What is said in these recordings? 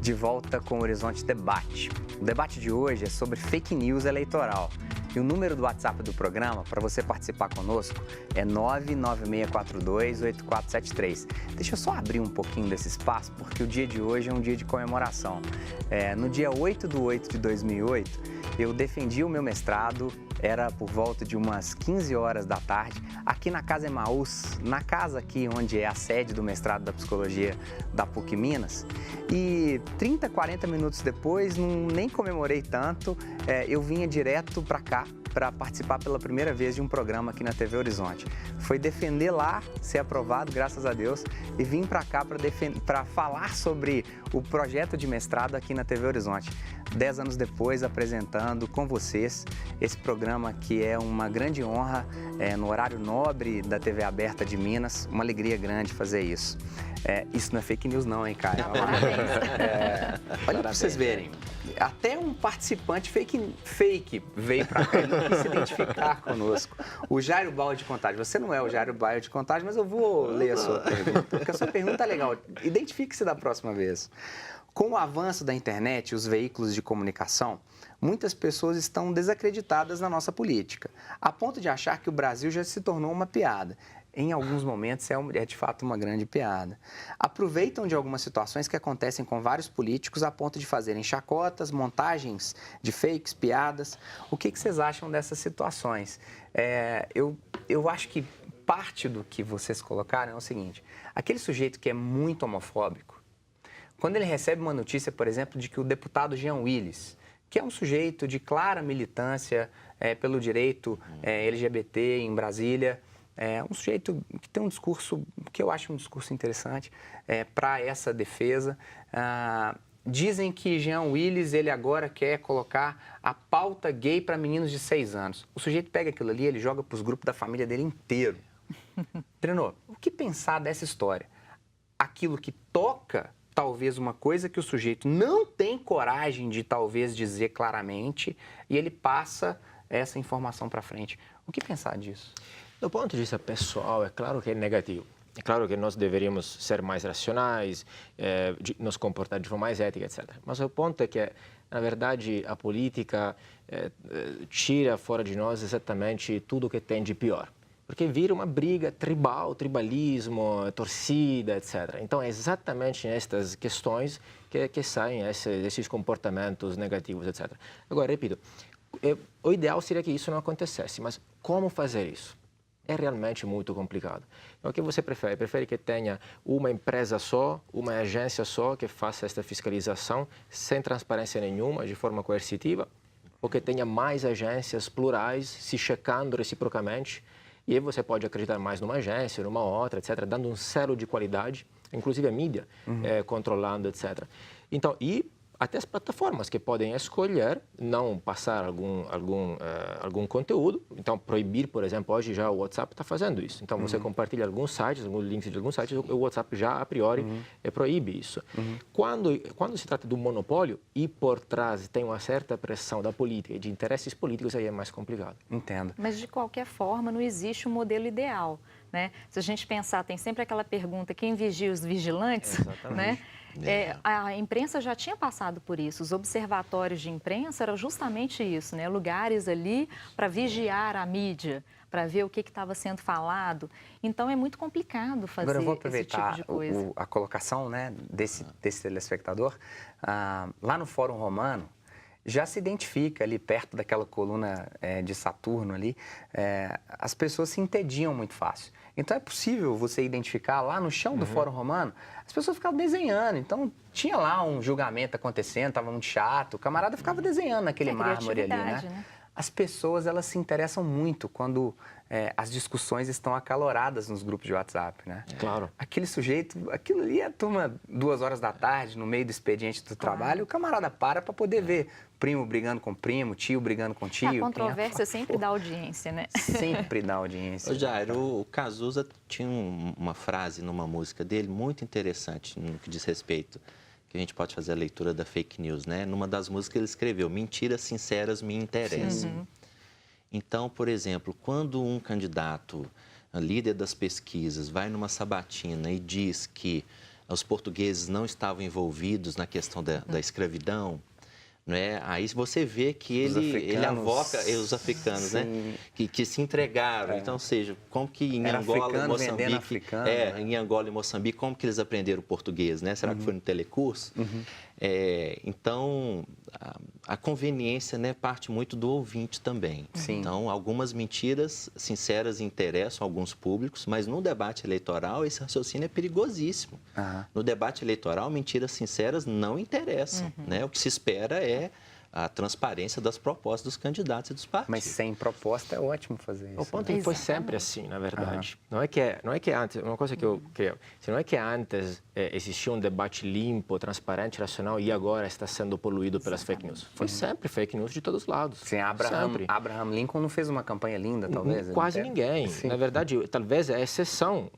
de volta com o Horizonte Debate. O debate de hoje é sobre fake news eleitoral. E o número do WhatsApp do programa, para você participar conosco, é 99642-8473. Deixa eu só abrir um pouquinho desse espaço, porque o dia de hoje é um dia de comemoração. No dia 8/8/2008, eu defendi o meu mestrado, era por volta de umas 15 horas da tarde, aqui na Casa Emaús, na casa aqui onde é a sede do mestrado da Psicologia da PUC Minas. E 30, 40 minutos depois, nem comemorei tanto, eu vinha direto para cá, para participar pela primeira vez de um programa aqui na TV Horizonte. Foi defender lá, ser aprovado, graças a Deus, e vim para cá para falar sobre o projeto de mestrado aqui na TV Horizonte. 10 anos depois, apresentando com vocês esse programa que é uma grande honra, no horário nobre da TV aberta de Minas, uma alegria grande fazer isso. Isso não é fake news não, hein, Caio? Olha para vocês verem. Até um participante fake veio para cá e não quis se identificar conosco. O Jairo Bauer de Contagem. Você não é o Jairo Bauer de Contagem, mas eu vou ler a sua pergunta, porque a sua pergunta é legal. Identifique-se da próxima vez. Com o avanço da internet e os veículos de comunicação, muitas pessoas estão desacreditadas na nossa política, a ponto de achar que o Brasil já se tornou uma piada. Em alguns momentos é de fato uma grande piada. Aproveitam de algumas situações que acontecem com vários políticos a ponto de fazerem chacotas, montagens de fakes, piadas. O que vocês acham dessas situações? Eu acho que parte do que vocês colocaram é o seguinte: aquele sujeito que é muito homofóbico, quando ele recebe uma notícia, por exemplo, de que o deputado Jean Willis, que é um sujeito de clara militância pelo direito LGBT em Brasília, um sujeito que tem um discurso, que eu acho um discurso interessante para essa defesa. Dizem que Jean Willis, ele agora quer colocar a pauta gay para meninos de 6 anos. O sujeito pega aquilo ali, ele joga para os grupos da família dele inteiro. Trenô, o que pensar dessa história? Aquilo que toca, talvez, uma coisa que o sujeito não tem coragem de, talvez, dizer claramente, e ele passa essa informação para frente. O que pensar disso? Do ponto de vista pessoal, é claro que é negativo. É claro que nós deveríamos ser mais racionais, nos comportar de forma mais ética, etc. Mas o ponto é que, na verdade, a política tira fora de nós exatamente tudo o que tem de pior. Porque vira uma briga tribal, tribalismo, torcida, etc. Então, é exatamente nestas questões que saem esses comportamentos negativos, etc. Agora, repito, o ideal seria que isso não acontecesse, mas como fazer isso? É realmente muito complicado. Então, o que você prefere? Prefere que tenha uma empresa só, uma agência só que faça esta fiscalização sem transparência nenhuma, de forma coercitiva? Ou que tenha mais agências plurais se checando reciprocamente? E aí você pode acreditar mais numa agência, numa outra, etc., dando um selo de qualidade, inclusive a mídia controlando, etc. Então, e até as plataformas que podem escolher não passar algum conteúdo. Então, proibir, por exemplo, hoje já o WhatsApp está fazendo isso. Então, você compartilha alguns sites, alguns links de alguns sites, o WhatsApp já, a priori, proíbe isso. Quando se trata de um monopólio e por trás tem uma certa pressão da política e de interesses políticos, aí é mais complicado. Entendo. Mas, de qualquer forma, não existe um modelo ideal, né? Se a gente pensar, tem sempre aquela pergunta, quem vigia os vigilantes, né? A imprensa já tinha passado por isso. Os observatórios de imprensa eram justamente isso, né? Lugares ali para vigiar a mídia, para ver o que estava sendo falado. Então, é muito complicado fazer Agora eu vou esse tipo de coisa. a colocação, né, desse telespectador. Lá no Fórum Romano, já se identifica ali perto daquela coluna de Saturno ali, as pessoas se entediam muito fácil. Então é possível você identificar lá no chão do Fórum Romano, as pessoas ficavam desenhando. Então tinha lá um julgamento acontecendo, estava muito chato, o camarada ficava desenhando naquele mármore ali, né? As pessoas, elas se interessam muito quando as discussões estão acaloradas nos grupos de WhatsApp, né? Claro. Aquele sujeito, aquilo ali, a turma, 2 horas da tarde, no meio do expediente do trabalho, o camarada para poder ver primo brigando com primo, tio brigando com tio. A controvérsia sempre dá audiência, né? Sempre dá audiência. Ô Jairo, o Cazuza tinha uma frase numa música dele muito interessante no que diz respeito, que a gente pode fazer a leitura da fake news, né? Numa das músicas ele escreveu, mentiras sinceras me interessam. Então, por exemplo, quando um candidato, líder das pesquisas, vai numa sabatina e diz que os portugueses não estavam envolvidos na questão da escravidão, não é? Aí você vê que ele avoca os africanos, né? Que se entregaram. Então, ou seja, como que em Angola e Moçambique, em Angola e Moçambique, como que eles aprenderam português, né? Será que foi no telecurso? Então, a conveniência, né, parte muito do ouvinte também. Então, algumas mentiras sinceras interessam alguns públicos, mas no debate eleitoral esse raciocínio é perigosíssimo. No debate eleitoral, mentiras sinceras não interessam, né? O que se espera é a transparência das propostas dos candidatos e dos partidos. Mas sem proposta é ótimo fazer isso. O ponto é que foi sempre assim, na verdade. Não é que antes, uma coisa que eu creio, não é que antes existia um debate limpo, transparente, racional e agora está sendo poluído pelas fake news. Foi sempre fake news de todos os lados. Sim, Abraham Lincoln não fez uma campanha linda, talvez? Quase ninguém. Sim. Na verdade, talvez é a exceção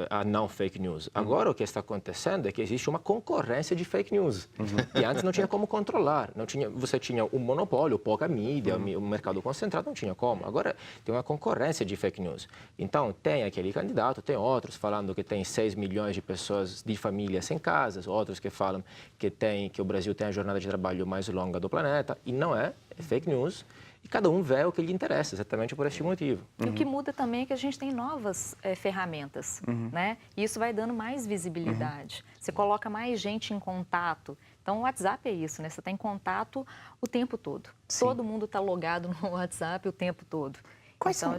a não fake news. Agora o que está acontecendo é que existe uma concorrência de fake news. E antes não tinha como controlar. Você tinha um monopólio, pouca mídia, o mercado concentrado, não tinha como. Agora tem uma concorrência de fake news. Então, tem aquele candidato, tem outros falando que tem 6 milhões de pessoas de famílias sem casas, outros que falam que o Brasil tem a jornada de trabalho mais longa do planeta, e não é fake news. E cada um vê o que lhe interessa, exatamente por este motivo. E o que muda também é que a gente tem novas ferramentas, né? E isso vai dando mais visibilidade. Você coloca mais gente em contato. Então, o WhatsApp é isso, né? Você está em contato o tempo todo. Todo mundo está logado no WhatsApp o tempo todo. Quais são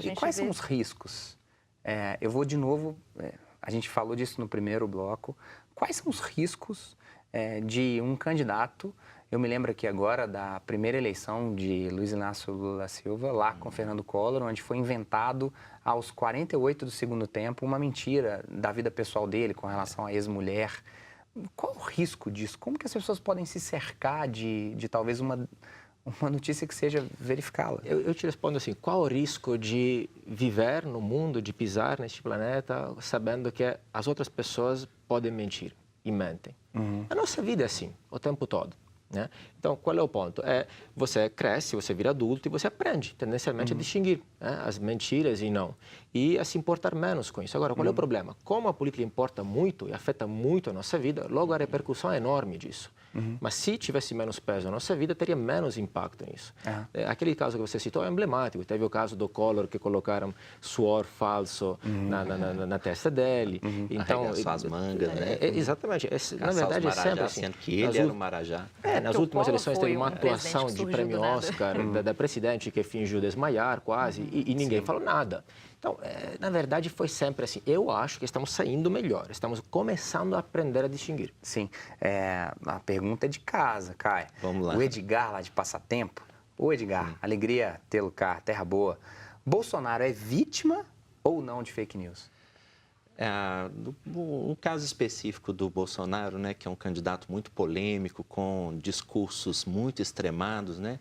os riscos? Eu vou de novo, a gente falou disso no primeiro bloco. Quais são os riscos de um candidato? Eu me lembro aqui agora da primeira eleição de Luiz Inácio Lula da Silva, lá com Fernando Collor, onde foi inventado aos 48 do segundo tempo uma mentira da vida pessoal dele com relação à ex-mulher. Qual o risco disso? Como que as pessoas podem se cercar de talvez uma notícia que seja verificá-la? Eu te respondo assim, qual o risco de viver no mundo, de pisar neste planeta, sabendo que as outras pessoas podem mentir e mentem? A nossa vida é assim, o tempo todo. Né? Então, qual é o ponto? Você cresce, você vira adulto e você aprende, tendencialmente, a distinguir as mentiras e não. E a se importar menos com isso. Agora, qual é o problema? Como a política importa muito e afeta muito a nossa vida, logo a repercussão é enorme disso. Mas se tivesse menos peso na nossa vida, teria menos impacto nisso. Aquele caso que você citou é emblemático. Teve o caso do Collor, que colocaram suor falso na testa dele. Então, arregaçar as mangas, né? Exatamente. Na verdade, é sempre assim. Sendo que ele era o Marajá. Nas últimas eleições teve uma atuação de prêmio Oscar da presidente que fingiu desmaiar quase e ninguém falou nada. Então, na verdade, foi sempre assim. Eu acho que estamos saindo melhor, estamos começando a aprender a distinguir. Sim. A pergunta é de casa, Caio. Vamos lá. O Edgar, lá de Passatempo. Ô, Edgar, alegria tê-lo cá, terra boa. Bolsonaro é vítima ou não de fake news? No caso específico do Bolsonaro, né, que é um candidato muito polêmico, com discursos muito extremados, né?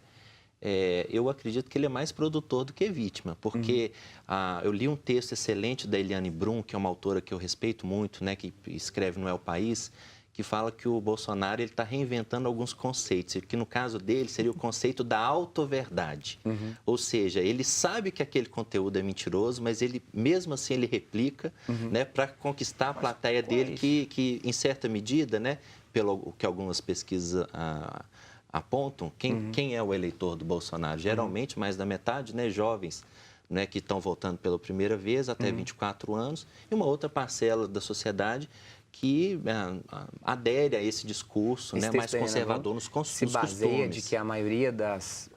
Eu acredito que ele é mais produtor do que vítima, porque eu li um texto excelente da Eliane Brum, que é uma autora que eu respeito muito, né, que escreve no El País, que fala que o Bolsonaro está reinventando alguns conceitos, que no caso dele seria o conceito da autoverdade. Ou seja, ele sabe que aquele conteúdo é mentiroso, mas ele mesmo assim ele replica, né, para conquistar a plateia dele, que em certa medida, né, pelo que algumas pesquisas apontam, quem é o eleitor do Bolsonaro? Geralmente mais da metade, né, jovens, né, que estão votando pela primeira vez, até 24 anos, e uma outra parcela da sociedade que adere a esse discurso, né, mais conservador nos costumes. Se baseia de que a maioria das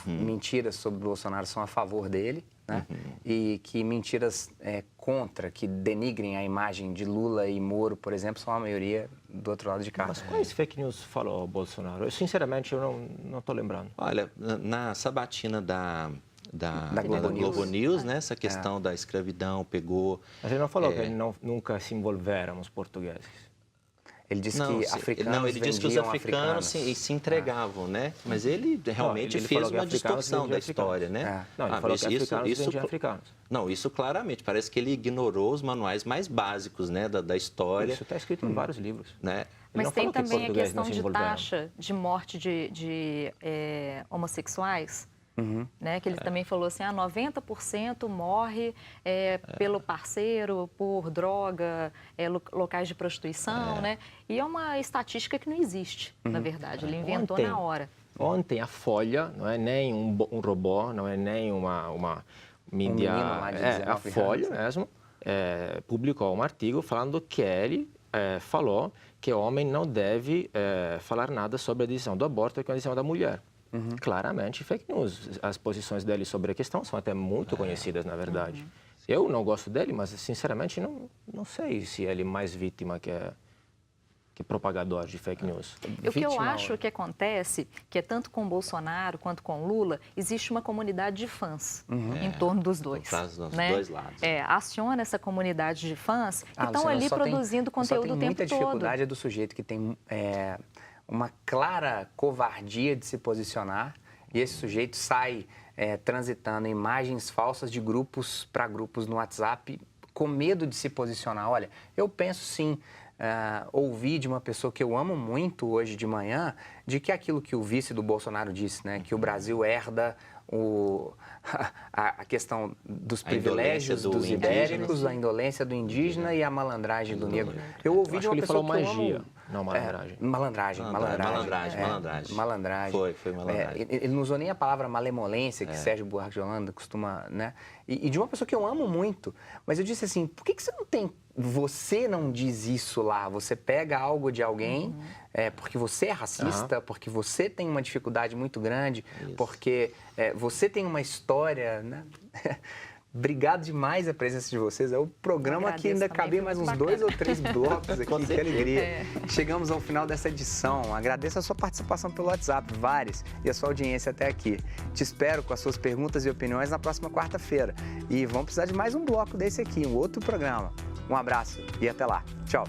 mentiras sobre o Bolsonaro são a favor dele, né? E que mentiras contra, que denigrem a imagem de Lula e Moro, por exemplo, são a maioria do outro lado de cá. Mas quais fake news falou o Bolsonaro? Sinceramente, eu não estou lembrando. Olha, na sabatina da Globo News, né? Essa questão da escravidão pegou... Mas ele não falou que nunca se envolveram os portugueses. Ele disse que africanos Não, ele disse que os africanos se entregavam, né? Mas ele realmente fez uma distorção da história, né? Não, ele falou que africanos vendiam africanos. Não, isso claramente. Parece que ele ignorou os manuais mais básicos, né, da história. Isso está escrito em vários livros. Né? Mas tem também a questão de taxa de morte de homossexuais. Né? Que ele também falou assim, 90% morre pelo parceiro, por droga, locais de prostituição, né? E é uma estatística que não existe, na verdade. Ele inventou na hora. Ontem a Folha, não é nem um robô, não é nem uma mídia, a Folha mesmo, publicou um artigo falando que ele falou que o homem não deve falar nada sobre a decisão do aborto e a decisão da mulher. Claramente fake news. As posições dele sobre a questão são até muito conhecidas, na verdade. Eu não gosto dele, mas sinceramente não sei se ele é mais vítima que propagador de fake news. O que eu acho que acontece, que é tanto com Bolsonaro quanto com Lula, existe uma comunidade de fãs em torno dos dois. Dos né? dois lados. Aciona essa comunidade de fãs que estão ali produzindo conteúdo o tempo todo. Muita dificuldade do sujeito que tem uma clara covardia de se posicionar e esse sujeito sai transitando imagens falsas de grupos para grupos no WhatsApp com medo de se posicionar. Olha, eu penso sim, ouvi de uma pessoa que eu amo muito hoje de manhã, de que aquilo que o vice do Bolsonaro disse, né, que o Brasil herda a questão dos privilégios dos ibéricos, a indolência do indígena e a malandragem do negro. Eu ouvi de uma pessoa que eu amo... Não, malandragem. Malandragem. Foi malandragem. Ele não usou nem a palavra malemolência, que Sérgio Buarque de Holanda costuma, né? E de uma pessoa que eu amo muito. Mas eu disse assim, por que você não diz isso lá? Você pega algo de alguém porque você é racista, porque você tem uma dificuldade muito grande, porque você tem uma história, né? Obrigado demais a presença de vocês. É o programa que ainda cabia mais uns 2 ou 3 blocos aqui. Que alegria. Chegamos ao final dessa edição. Agradeço a sua participação pelo WhatsApp, vários, e a sua audiência até aqui. Te espero com as suas perguntas e opiniões na próxima quarta-feira. E vamos precisar de mais um bloco desse aqui, um outro programa. Um abraço e até lá. Tchau.